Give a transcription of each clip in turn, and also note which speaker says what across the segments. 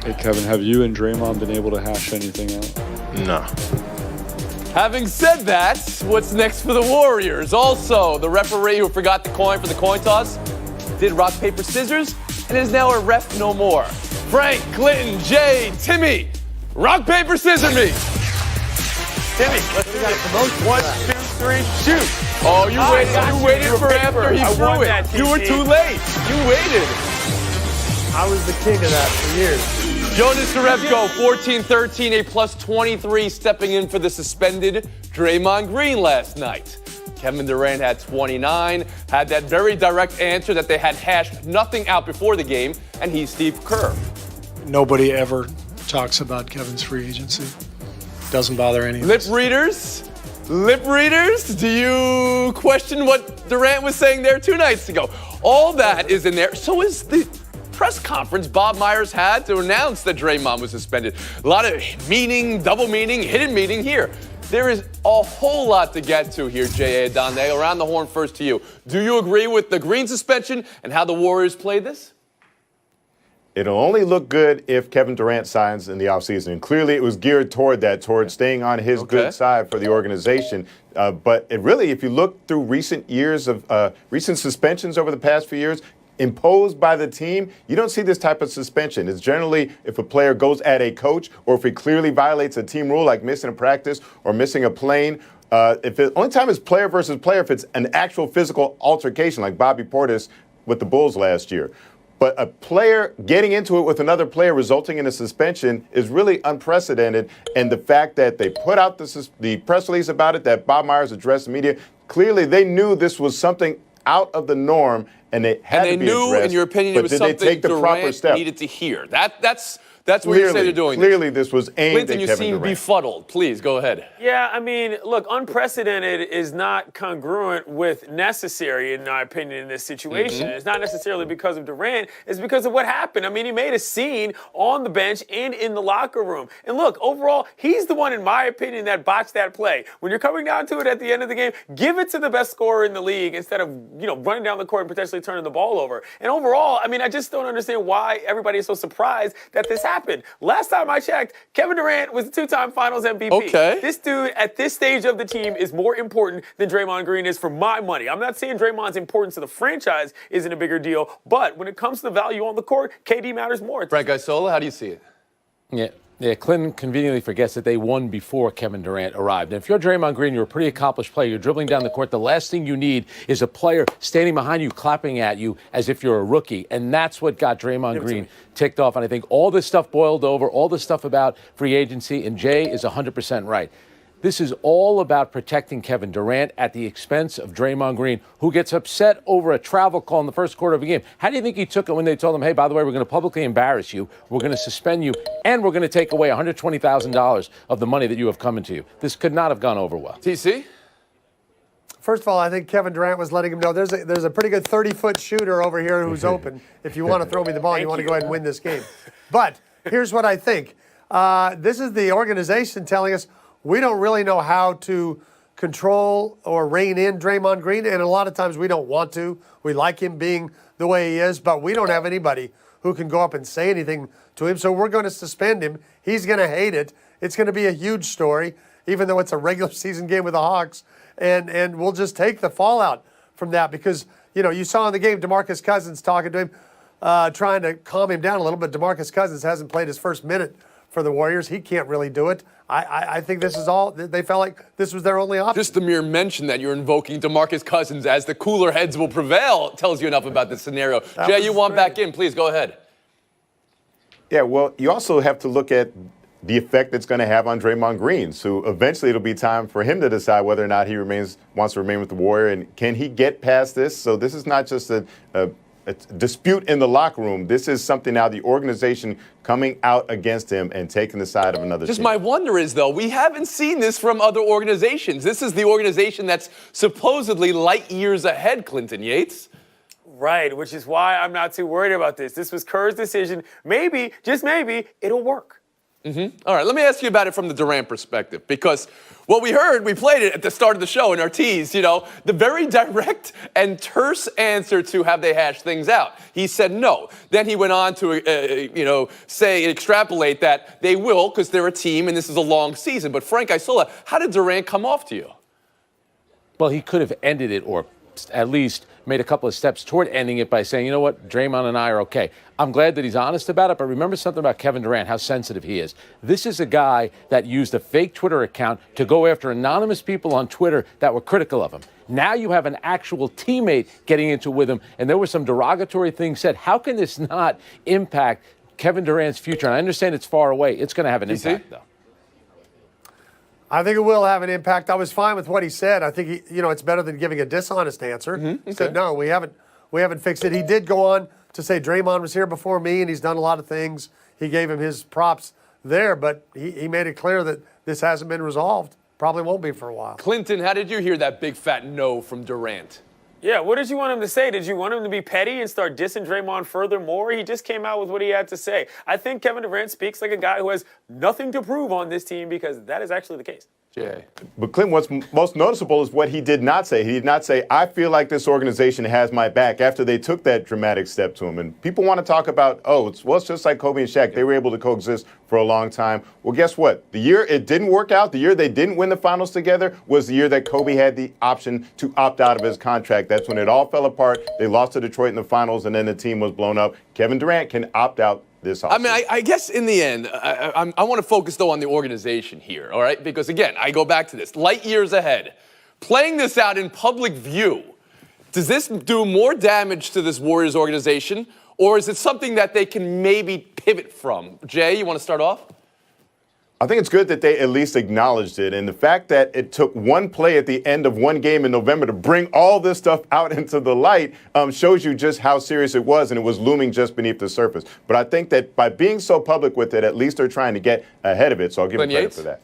Speaker 1: Hey, Kevin, have you and Draymond been able to hash anything out?
Speaker 2: No.
Speaker 3: Having said that, what's next for the Warriors? Also, the referee who forgot the coin for the coin toss did rock, paper, scissors, and is now a ref no more. Frank, Clinton, Jay, Timmy, rock, paper, scissors me. Timmy,
Speaker 4: We got a promotion.
Speaker 3: 1, 2, 3, shoot. Oh, you waited for after he threw it. You were too late. You waited.
Speaker 4: I was the king of that for years.
Speaker 3: Jonas Jerebko, 14-13, a plus 23, stepping in for the suspended Draymond Green last night. Kevin Durant had 29, had that very direct answer that they had hashed nothing out before the game, and he's Steve Kerr.
Speaker 5: Nobody ever talks about Kevin's free agency. Doesn't bother any of us.
Speaker 3: Lip readers, do you question what Durant was saying there 2 nights ago? All that is in there. So is the press conference Bob Myers had to announce that Draymond was suspended. A lot of meaning, double meaning, hidden meaning here. There is a whole lot to get to here, J.A. Adonde. Around the horn first to you. Do you agree with the Green suspension and how the Warriors played this?
Speaker 2: It'll only look good if Kevin Durant signs in the offseason. And clearly it was geared toward that, toward staying on his good side for the organization. But it really, if you look through recent years of recent suspensions over the past few years, imposed by the team, you don't see this type of suspension. It's generally if a player goes at a coach or if he clearly violates a team rule like missing a practice or missing a plane. Only time is player versus player if it's an actual physical altercation like Bobby Portis with the Bulls last year. But a player getting into it with another player resulting in a suspension is really unprecedented. And the fact that they put out the press release about it, that Bob Myers addressed the media, clearly they knew this was something out of the norm, and they had to be addressed.
Speaker 3: And they knew, in your opinion, it was something Durant needed to hear. That's what you say they're doing.
Speaker 2: Clearly, this was aimed
Speaker 3: Clinton,
Speaker 2: at Kevin
Speaker 3: you seem
Speaker 2: Durant.
Speaker 3: befuddled. Please, go ahead.
Speaker 6: Yeah, I mean, look, unprecedented is not congruent with necessary, in my opinion, in this situation. It's not necessarily because of Durant. It's because of what happened. I mean, he made a scene on the bench and in the locker room. And look, overall, he's the one, in my opinion, that botched that play. When you're coming down to it at the end of the game, give it to the best scorer in the league instead of, running down the court and potentially turning the ball over. And overall, I mean, I just don't understand why everybody is so surprised that this happened. Last time I checked, Kevin Durant was the 2-time Finals MVP.
Speaker 3: Okay.
Speaker 6: This dude at this stage of the team is more important than Draymond Green is for my money. I'm not saying Draymond's importance to the franchise isn't a bigger deal, but when it comes to the value on the court, KD matters more.
Speaker 3: Frank Isola, how do you see it?
Speaker 7: Yeah, Clinton conveniently forgets that they won before Kevin Durant arrived. And if you're Draymond Green, you're a pretty accomplished player. You're dribbling down the court. The last thing you need is a player standing behind you, clapping at you as if you're a rookie. And that's what got Draymond Green ticked off. And I think all this stuff boiled over, all this stuff about free agency, and Jay is 100% right. This is all about protecting Kevin Durant at the expense of Draymond Green, who gets upset over a travel call in the first quarter of a game. How do you think he took it when they told him, hey, by the way, we're going to publicly embarrass you, we're going to suspend you, and we're going to take away $120,000 of the money that you have come into you? This could not have gone over well.
Speaker 3: TC?
Speaker 4: First of all, I think Kevin Durant was letting him know there's a pretty good 30-foot shooter over here who's open. If you want to throw me the ball, you want to go ahead and win this game. But here's what I think. This is the organization telling us we don't really know how to control or rein in Draymond Green, and a lot of times we don't want to. We like him being the way he is, but we don't have anybody who can go up and say anything to him, so we're going to suspend him. He's going to hate it. It's going to be a huge story, even though it's a regular season game with the Hawks, and we'll just take the fallout from that because, you saw in the game DeMarcus Cousins talking to him, trying to calm him down a little bit. DeMarcus Cousins hasn't played his first minute for the Warriors. He can't really do it. I think this is all, they felt like this was their only option.
Speaker 3: Just the mere mention that you're invoking DeMarcus Cousins as the cooler heads will prevail tells you enough about the scenario. Jay, you want back in. Please go ahead.
Speaker 2: Yeah, well, you also have to look at the effect it's going to have on Draymond Green. So eventually it'll be time for him to decide whether or not he wants to remain with the Warrior, and can he get past this? So this is not just a dispute in the locker room. This is something now the organization coming out against him and taking the side of another
Speaker 3: Just
Speaker 2: team.
Speaker 3: my wonder is, though, we haven't seen this from other organizations. This is the organization that's supposedly light years ahead, Clinton Yates.
Speaker 6: Right, which is why I'm not too worried about this. This was Kerr's decision. Maybe, just maybe, it'll work.
Speaker 3: All right, let me ask you about it from the Durant perspective, because what we heard, we played it at the start of the show in our tease, the very direct and terse answer to have they hashed things out. He said no. Then he went on to, extrapolate that they will because they're a team and this is a long season. But Frank Isola, how did Durant come off to you?
Speaker 7: Well, he could have ended it or at least made a couple of steps toward ending it by saying, you know what, Draymond and I are okay. I'm glad that he's honest about it, but remember something about Kevin Durant, how sensitive he is. This is a guy that used a fake Twitter account to go after anonymous people on Twitter that were critical of him. Now you have an actual teammate getting into it with him, and there were some derogatory things said. How can this not impact Kevin Durant's future? And I understand it's far away. It's going to have an impact, though.
Speaker 4: I think it will have an impact. I was fine with what he said. I think it's better than giving a dishonest answer. He said, no, we haven't fixed it. He did go on to say Draymond was here before me and he's done a lot of things. He gave him his props there, but he made it clear that this hasn't been resolved. Probably won't be for a while.
Speaker 3: Clinton, how did you hear that big fat no from Durant?
Speaker 6: Yeah, what did you want him to say? Did you want him to be petty and start dissing Draymond furthermore? He just came out with what he had to say. I think Kevin Durant speaks like a guy who has nothing to prove on this team because that is actually the case.
Speaker 3: Jay.
Speaker 2: But Clinton, what's most noticeable is what he did not say. He did not say, I feel like this organization has my back after they took that dramatic step to him. And people want to talk about, it's just like Kobe and Shaq. They were able to coexist for a long time. Well, guess what? The year it didn't work out, the year they didn't win the finals together was the year that Kobe had the option to opt out of his contract. That's when it all fell apart. They lost to Detroit in the finals, and then the team was blown up. Kevin Durant can opt out this offseason.
Speaker 3: I mean, I guess in the end, I want to focus, though, on the organization here, all right? Because, again, I go back to this. Light years ahead. Playing this out in public view, does this do more damage to this Warriors organization, or is it something that they can maybe pivot from? Jay, you want to start off?
Speaker 2: I think it's good that they at least acknowledged it. And the fact that it took one play at the end of one game in November to bring all this stuff out into the light shows you just how serious it was, and it was looming just beneath the surface. But I think that by being so public with it, at least they're trying to get ahead of it. So I'll give them credit for that.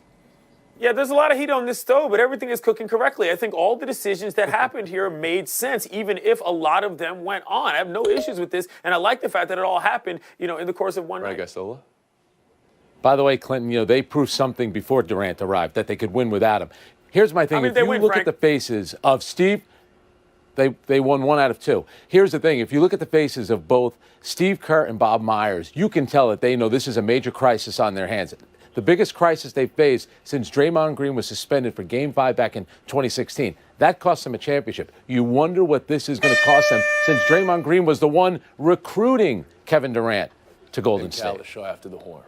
Speaker 6: Yeah, there's a lot of heat on this stove, but everything is cooking correctly. I think all the decisions that happened here made sense, even if a lot of them went on. I have no issues with this, and I like the fact that it all happened, in the course of one night.
Speaker 3: Isola.
Speaker 7: By the way, Clinton, they proved something before Durant arrived, that they could win without him. Here's my thing. If you look at the faces of Steve, they won 1 out of 2. Here's the thing. If you look at the faces of both Steve Kerr and Bob Myers, you can tell that they know this is a major crisis on their hands. The biggest crisis they've faced since Draymond Green was suspended for Game 5 back in 2016. That cost them a championship. You wonder what this is going to cost them since Draymond Green was the one recruiting Kevin Durant to Golden State.
Speaker 3: The show after the horn.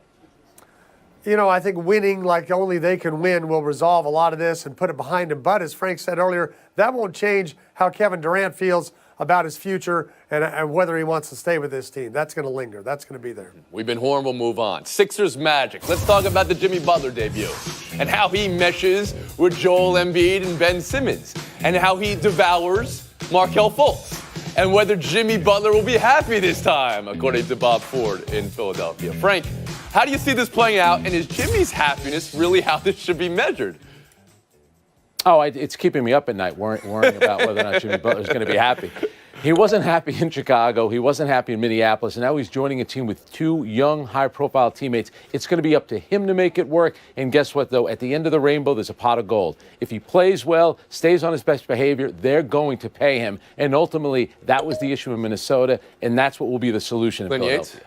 Speaker 4: I think winning like only they can win will resolve a lot of this and put it behind him. But as Frank said earlier, that won't change how Kevin Durant feels about his future and whether he wants to stay with this team. That's going to linger. That's going to be there.
Speaker 3: We've been Horn. We'll move on. Sixers Magic. Let's talk about the Jimmy Butler debut and how he meshes with Joel Embiid and Ben Simmons and how he devours Markelle Fultz and whether Jimmy Butler will be happy this time, according to Bob Ford in Philadelphia. Frank, how do you see this playing out, and is Jimmy's happiness really how this should be measured?
Speaker 7: Oh, it's keeping me up at night worrying about whether or not Jimmy Butler's going to be happy. He wasn't happy in Chicago. He wasn't happy in Minneapolis. And now he's joining a team with 2 young, high-profile teammates. It's going to be up to him to make it work. And guess what, though? At the end of the rainbow, there's a pot of gold. If he plays well, stays on his best behavior, they're going to pay him. And ultimately, that was the issue in Minnesota, and that's what will be the solution in Philadelphia.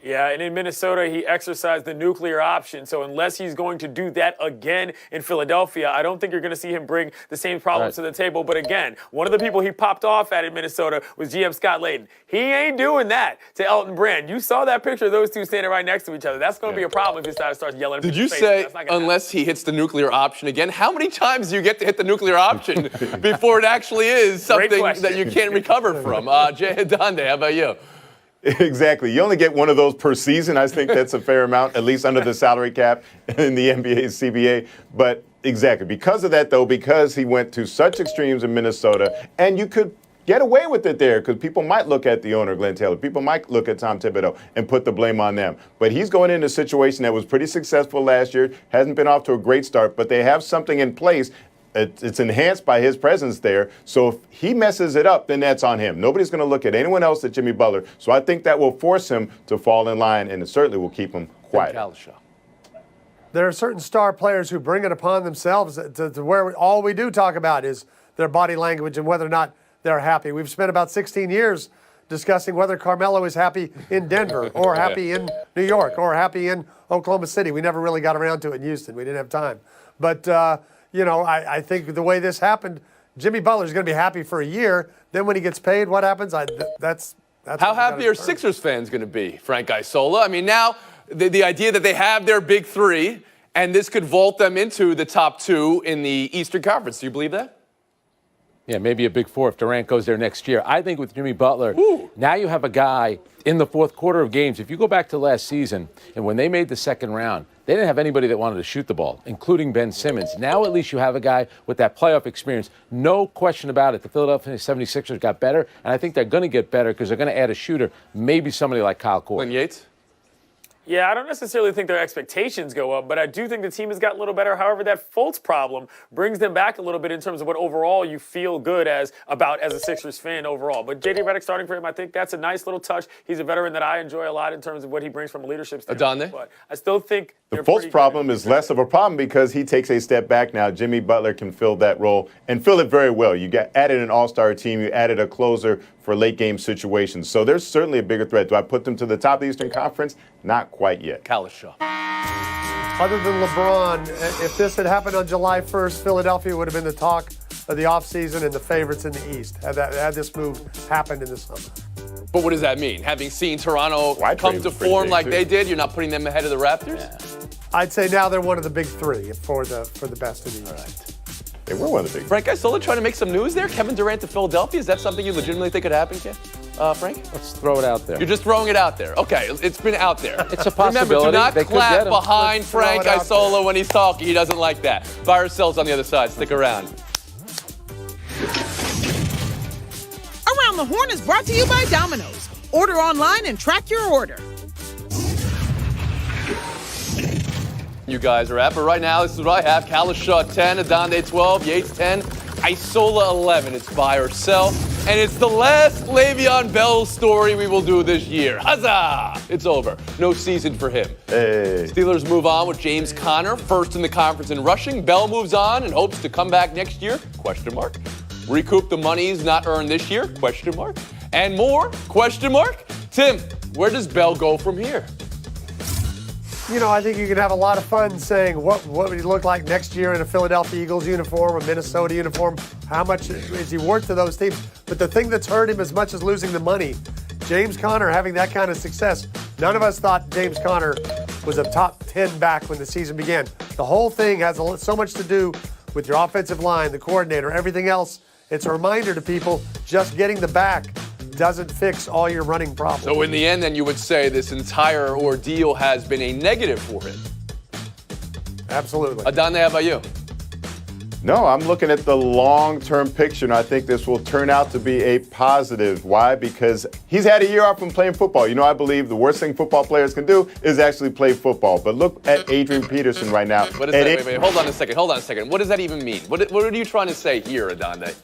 Speaker 6: Yeah, and in Minnesota, he exercised the nuclear option. So unless he's going to do that again in Philadelphia, I don't think you're going to see him bring the same problems to the table. But again, one of the people he popped off at in Minnesota was GM Scott Layden. He ain't doing that to Elton Brand. You saw that picture of those two standing right next to each other. That's going to be a problem if he starts yelling at his face.
Speaker 3: Did you say unless he hits the nuclear option again? How many times do you get to hit the nuclear option before it actually is something that you can't recover from? Jay Adande, how about you?
Speaker 2: Exactly. You only get one of those per season. I think that's a fair amount, at least under the salary cap in the NBA CBA. But exactly. Because of that, though, because he went to such extremes in Minnesota, and you could get away with it there because people might look at the owner, Glenn Taylor. People might look at Tom Thibodeau and put the blame on them. But he's going into a situation that was pretty successful last year, hasn't been off to a great start, but they have something in place. It's enhanced by his presence there. So if he messes it up, then that's on him. Nobody's going to look at anyone else at Jimmy Butler. So I think that will force him to fall in line, and it certainly will keep him quiet.
Speaker 4: there are certain star players who bring it upon themselves to where all we do talk about is their body language and whether or not they're happy. We've spent about 16 years discussing whether Carmelo is happy in Denver or happy in New York or happy in Oklahoma City. We never really got around to it in Houston. We didn't have time. But, I think the way this happened, Jimmy Butler's going to be happy for a year. Then when he gets paid, what happens? That's
Speaker 3: How happy are Sixers fans going to be, Frank Isola? I mean, now the idea that they have their big three and this could vault them into the top two in the Eastern Conference. Do you believe that?
Speaker 7: Yeah, maybe a big four if Durant goes there next year. I think with Jimmy Butler, now you have a guy in the fourth quarter of games. If you go back to last season and when they made the second round, they didn't have anybody that wanted to shoot the ball, including Ben Simmons. Now at least you have a guy with that playoff experience. No question about it. The Philadelphia 76ers got better, and I think they're going to get better because they're going to add a shooter, maybe somebody like Kyle Korver.
Speaker 3: Glenn Yates?
Speaker 6: Yeah, I don't necessarily think their expectations go up, but I do think the team has gotten a little better. However, that Fultz problem brings them back a little bit in terms of what overall you feel good as a Sixers fan overall. But J.D. Redick starting for him, I think that's a nice little touch. He's a veteran that I enjoy a lot in terms of what he brings from a leadership standpoint.
Speaker 3: Adonde?
Speaker 6: But I still think
Speaker 2: the Fultz problem is less of a problem because he takes a step back now. Jimmy Butler can fill that role and fill it very well. You added an all-star team. You added a closer for late-game situations. So there's certainly a bigger threat. Do I put them to the top of the Eastern Conference? Not quite yet.
Speaker 3: Kalisha.
Speaker 4: Other than LeBron, if this had happened on July 1st, Philadelphia would have been the talk of the offseason and the favorites in the East had this move happened in the summer.
Speaker 3: But what does that mean? Having seen Toronto come to form like they did, you're not putting them ahead of the Raptors?
Speaker 4: Yeah. I'd say now they're one of the big three for the best in the East.
Speaker 3: All right.
Speaker 2: They were one of the big.
Speaker 3: Frank Isola trying to make some news there? Kevin Durant to Philadelphia? Is that something you legitimately think could happen, Frank?
Speaker 7: Let's throw it out there.
Speaker 3: You're just throwing it out there. Okay, it's been out there.
Speaker 7: It's a possibility.
Speaker 3: Remember, do not
Speaker 7: they
Speaker 3: clap behind
Speaker 4: Let's throw
Speaker 3: Frank
Speaker 4: it out
Speaker 3: Isola when he's talking. He doesn't like that. Buy or sell's on the other side. Stick around.
Speaker 8: Around the Horn is brought to you by Domino's. Order online and track your order.
Speaker 3: You guys are at, but right now, this is what I have. Kalisha 10, Adonde 12, Yates 10, Isola 11. It's buy or sell. And it's the last Le'Veon Bell story we will do this year. Huzzah! It's over. No season for him.
Speaker 2: Hey.
Speaker 3: Steelers move on with James Conner, first in the conference in rushing. Bell moves on and hopes to come back next year? Question mark. Recoup the monies not earned this year? Question mark. And more? Question mark. Tim, where does Bell go from here?
Speaker 4: I think you can have a lot of fun saying what would he look like next year in a Philadelphia Eagles uniform, a Minnesota uniform. How much is he worth to those teams? But the thing that's hurt him as much as losing the money, James Conner having that kind of success. None of us thought James Conner was a top 10 back when the season began. The whole thing has so much to do with your offensive line, the coordinator, everything else. It's a reminder to people just getting the back doesn't fix all your running problems.
Speaker 3: So in the end, then, you would say this entire ordeal has been a negative for him.
Speaker 4: Absolutely.
Speaker 3: Adonde, how about you?
Speaker 2: No, I'm looking at the long-term picture, and I think this will turn out to be a positive. Why? Because he's had a year off from playing football. I believe the worst thing football players can do is actually play football. But look at Adrian Peterson right now.
Speaker 3: What is that? Wait, hold on a second. What does that even mean? What are you trying to say here, Adonde?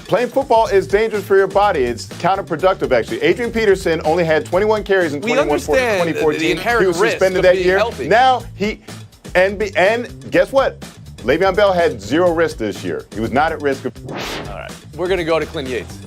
Speaker 2: Playing football is dangerous for your body. It's counterproductive, actually. Adrian Peterson only had 21 carries in 2014.
Speaker 3: The inherent
Speaker 2: he was
Speaker 3: risk
Speaker 2: suspended
Speaker 3: of
Speaker 2: that
Speaker 3: being
Speaker 2: year.
Speaker 3: healthy.
Speaker 2: Now and guess what? Le'Veon Bell had zero risk this year. He was not at risk.
Speaker 3: All right. We're going to go to Clint Yates.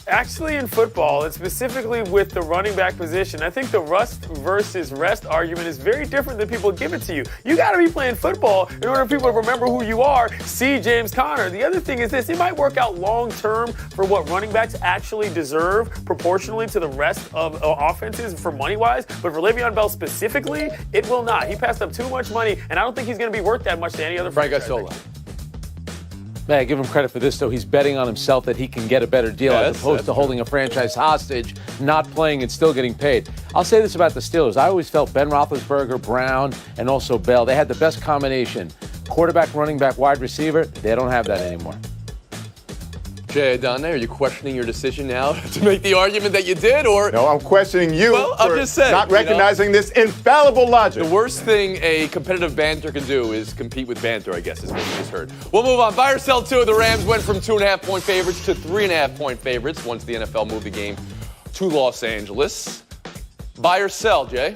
Speaker 6: Actually, in football, and specifically with the running back position, I think the rust versus rest argument is very different than people give it to you. You got to be playing football in order for people to remember who you are. See James Conner. The other thing is this: it might work out long term for what running backs actually deserve proportionally to the rest of offenses for money wise. But for Le'Veon Bell specifically, it will not. He passed up too much money, and I don't think he's going to be worth that much to any other
Speaker 3: Frank
Speaker 6: franchise.
Speaker 3: Isola.
Speaker 7: Man, I give him credit for this, though. He's betting on himself that he can get a better deal as opposed to holding a franchise hostage, not playing and still getting paid. I'll say this about the Steelers. I always felt Ben Roethlisberger, Brown, and also Bell, they had the best combination. Quarterback, running back, wide receiver, they don't have that anymore.
Speaker 3: Jay Adonde, are you questioning your decision now to make the argument that you did, or?
Speaker 2: No, I'm questioning you
Speaker 3: I'm just saying,
Speaker 2: not recognizing this infallible logic.
Speaker 3: The worst thing a competitive banter can do is compete with banter, I guess, is what you just heard. We'll move on. Buy or sell 2. The Rams went from 2.5-point favorites to 3.5-point favorites once the NFL moved the game to Los Angeles. Buy or sell, Jay?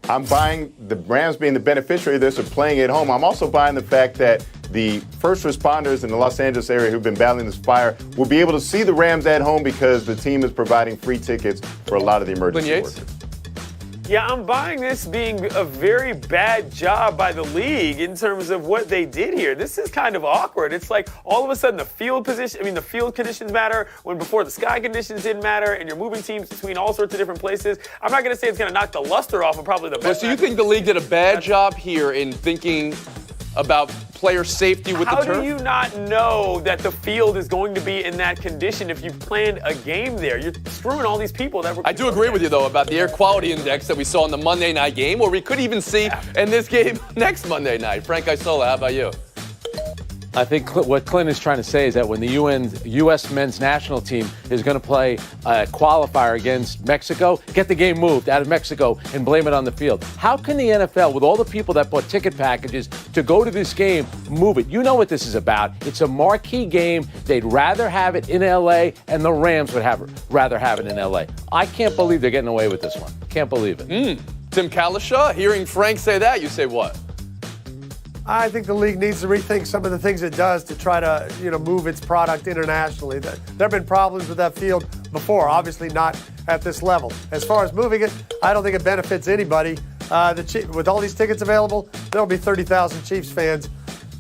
Speaker 2: I'm buying the Rams being the beneficiary of this or playing at home. I'm also buying the fact that the first responders in the Los Angeles area who've been battling this fire will be able to see the Rams at home because the team is providing free tickets for a lot of the emergency workers.
Speaker 6: Yeah, I'm buying this being a very bad job by the league in terms of what they did here. This is kind of awkward. It's like all of a sudden the field conditions matter when before the sky conditions didn't matter, and you're moving teams between all sorts of different places. I'm not going to say it's going to knock the luster off of probably the best.
Speaker 3: So you think the league did a bad job here in thinking about player safety with the turf?
Speaker 6: How do you not know that the field is going to be in that condition if you've planned a game there? You're screwing all these people that were.
Speaker 3: I do agree with you, though, about the air quality index that we saw in the Monday night game, or we could even see in this game next Monday night. Frank Isola, how about you?
Speaker 7: I think what Clint is trying to say is that when the U.S. men's national team is going to play a qualifier against Mexico, get the game moved out of Mexico and blame it on the field. How can the NFL, with all the people that bought ticket packages to go to this game, move it? You know what this is about. It's a marquee game. They'd rather have it in L.A., and the Rams would rather have it in L.A. I can't believe they're getting away with this one. Can't believe it.
Speaker 3: Tim Kalishaw, hearing Frank say that, you say what?
Speaker 4: I think the league needs to rethink some of the things it does to try to, move its product internationally. There have been problems with that field before, obviously not at this level. As far as moving it, I don't think it benefits anybody. With all these tickets available, there'll be 30,000 Chiefs fans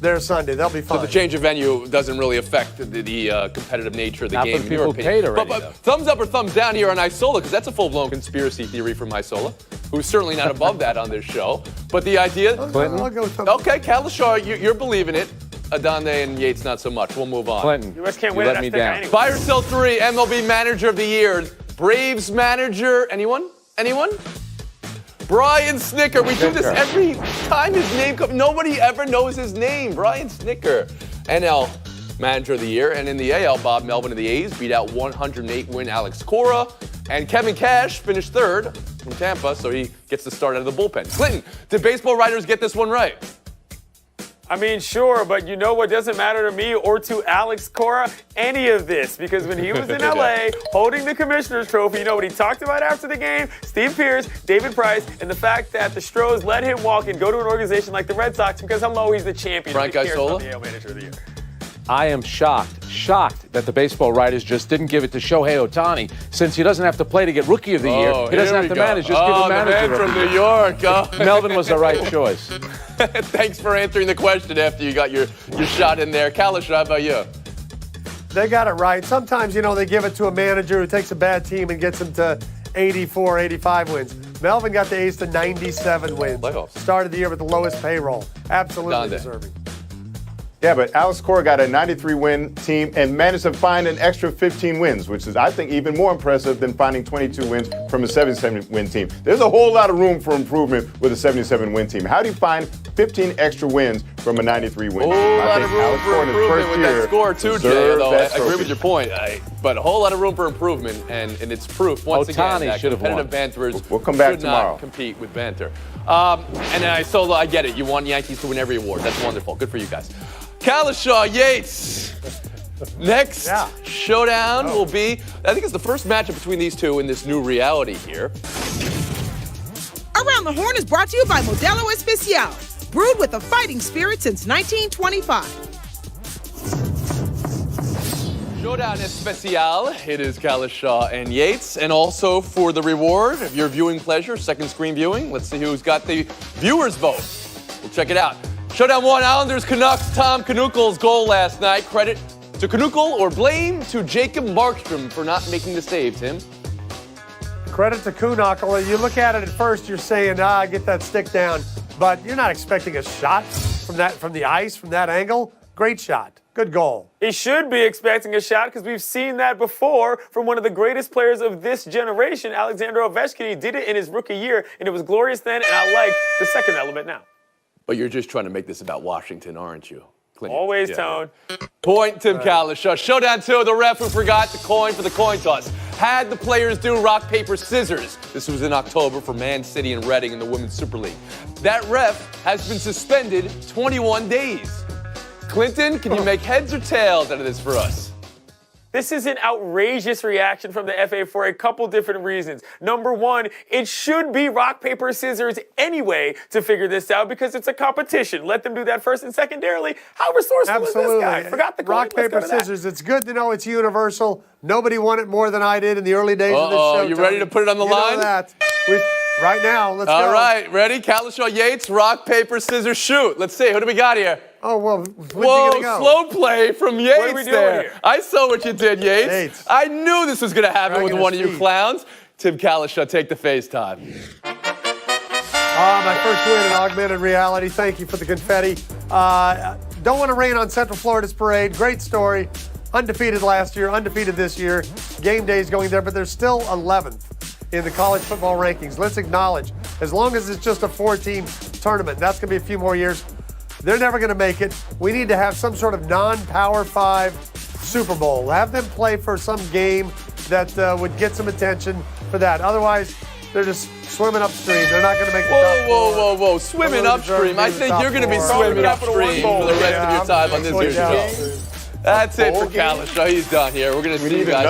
Speaker 4: there Sunday. They'll be fine.
Speaker 3: So the change of venue doesn't really affect the competitive nature of the
Speaker 7: Not
Speaker 3: game.
Speaker 7: for the people who paid already,
Speaker 3: but thumbs up or thumbs down here on Isola, because that's a full-blown conspiracy theory from Isola, who's certainly not above that on this show. But the idea...
Speaker 7: Clinton?
Speaker 4: I'll go with
Speaker 3: Okay, Kalishaw, you're believing it. Adonde and Yates, not so much. We'll move on.
Speaker 7: Clinton,
Speaker 6: U.S. can't
Speaker 7: you
Speaker 6: win
Speaker 7: let
Speaker 6: that
Speaker 7: me
Speaker 6: sticker
Speaker 7: down.
Speaker 6: anyway.
Speaker 3: Buy or sell 3, MLB Manager of the Year. Braves manager, anyone? Brian Snicker. We do this every time his name comes. Nobody ever knows his name. Brian Snicker. NL Manager of the Year. And in the AL, Bob Melvin of the A's beat out 108-win Alex Cora. And Kevin Cash finished 3rd from Tampa, so he gets the start out of the bullpen. Clinton, did baseball writers get this one right?
Speaker 6: I mean, sure, but you know what doesn't matter to me or to Alex Cora? Any of this. Because when he was in L.A. holding the Commissioner's Trophy, you know what he talked about after the game? Steve Pearce, David Price, and the fact that the Stros let him walk and go to an organization like the Red Sox because, hello, he's the champion.
Speaker 3: Frank
Speaker 6: Nobody cares
Speaker 3: Isola?
Speaker 6: about the AL Manager of the Year.
Speaker 7: I am shocked that the baseball writers just didn't give it to Shohei Ohtani, since he doesn't have to play to get Rookie of the Year. He doesn't have to manage, just give him Manager
Speaker 3: the man
Speaker 7: of
Speaker 3: from
Speaker 7: the
Speaker 3: New
Speaker 7: Year.
Speaker 3: York. Oh.
Speaker 7: Melvin was the right choice.
Speaker 3: Thanks for answering the question after you got your shot in there. Kalishaw, how about you?
Speaker 4: They got it right. Sometimes, they give it to a manager who takes a bad team and gets them to 84, 85 wins. Melvin got the A's to 97 wins.
Speaker 3: Playoffs.
Speaker 4: Started the year with the lowest payroll. Absolutely
Speaker 3: Donde.
Speaker 4: deserving.
Speaker 2: Yeah, but Alex Cora got a 93-win team and managed to find an extra 15 wins, which is, I think, even more impressive than finding 22 wins from a 77-win team. There's a whole lot of room for improvement with a 77-win team. How do you find 15 extra wins from a 93-win team?
Speaker 3: A whole lot of room for improvement with that score, too, Jay. Although I agree with your point. But a whole lot of room for improvement, and it's proof, once again, that competitive banterers
Speaker 2: we'll come back
Speaker 3: should
Speaker 2: tomorrow.
Speaker 3: not compete with banter. And then I get it. You want Yankees to win every award. That's wonderful. Good for you guys. Kalishaw, Yates. Next showdown will be, I think it's the first matchup between these two in this new reality here.
Speaker 8: Around the Horn is brought to you by Modelo Especial, brewed with a fighting spirit since 1925.
Speaker 3: Showdown Especial. It is Kalishaw and Yates. And also for the reward of your viewing pleasure, second screen viewing, let's see who's got the viewers' vote. We'll check it out. Showdown 1, Islanders Canucks. Tom Knuckle's goal last night. Credit to Knuckle or blame to Jacob Markstrom for not making the save, Tim?
Speaker 4: Credit to Knuckle. You look at it at first, you're saying, get that stick down. But you're not expecting a shot from the ice, from that angle. Great shot. Good goal.
Speaker 6: He should be expecting a shot because we've seen that before from one of the greatest players of this generation, Alexander Ovechkin. He did it in his rookie year, and it was glorious then, and I like the second element now.
Speaker 3: But you're just trying to make this about Washington, aren't you? Clinton?
Speaker 6: Always, Tone.
Speaker 3: Point, Tim Kalishaw. Showdown 2, the ref who forgot the coin for the coin toss. Had the players do rock, paper, scissors. This was in October for Man City and Reading in the Women's Super League. That ref has been suspended 21 days. Clinton, can you make heads or tails out of this for us?
Speaker 6: This is an outrageous reaction from the FA for a couple different reasons. Number one, it should be rock, paper, scissors anyway to figure this out because it's a competition. Let them do that first. And secondarily, how resourceful is this guy? Forgot the coin.
Speaker 4: Rock,
Speaker 6: Let's go
Speaker 4: paper,
Speaker 6: to that.
Speaker 4: scissors. It's good to know it's universal. Nobody won it more than I did in the early days of this show.
Speaker 3: You ready to put it on the line?
Speaker 4: Know that. Right now, let's go.
Speaker 3: All right, ready? Kalishaw Yates, rock, paper, scissors, shoot. Let's see. Who do we got here?
Speaker 4: Oh, well, when's he
Speaker 3: Whoa,
Speaker 4: gonna go?
Speaker 3: slow play from Yates
Speaker 6: are we doing
Speaker 3: there.
Speaker 6: here?
Speaker 3: I saw what you did, Yates.
Speaker 4: Yates.
Speaker 3: I knew this was going to happen with
Speaker 4: Dragging
Speaker 3: one of
Speaker 4: his
Speaker 3: you
Speaker 4: feet.
Speaker 3: clowns. Tim Kalishaw, take the FaceTime.
Speaker 4: My first win in augmented reality. Thank you for the confetti. Don't want to rain on Central Florida's parade. Great story. Undefeated last year, undefeated this year. Game day's going there, but they're still 11th in the college football rankings. Let's acknowledge, as long as it's just a 4-team tournament, that's going to be a few more years. They're never going to make it. We need to have some sort of non-Power 5 Super Bowl. Have them play for some game that would get some attention for that. Otherwise, they're just swimming upstream. They're not going to make the top four.
Speaker 3: Whoa. Swimming
Speaker 4: Although they
Speaker 3: upstream.
Speaker 4: deserve
Speaker 3: I
Speaker 4: to be
Speaker 3: think
Speaker 4: the
Speaker 3: you're going to be
Speaker 4: top four.
Speaker 3: swimming
Speaker 6: Capital One
Speaker 3: upstream
Speaker 6: Bowl.
Speaker 3: for the rest
Speaker 4: Yeah,
Speaker 3: of your time on this
Speaker 4: I'm
Speaker 3: year's
Speaker 4: going
Speaker 3: show.
Speaker 4: down.
Speaker 3: That's it for Kalishaw. He's done here. We're going to see you guys.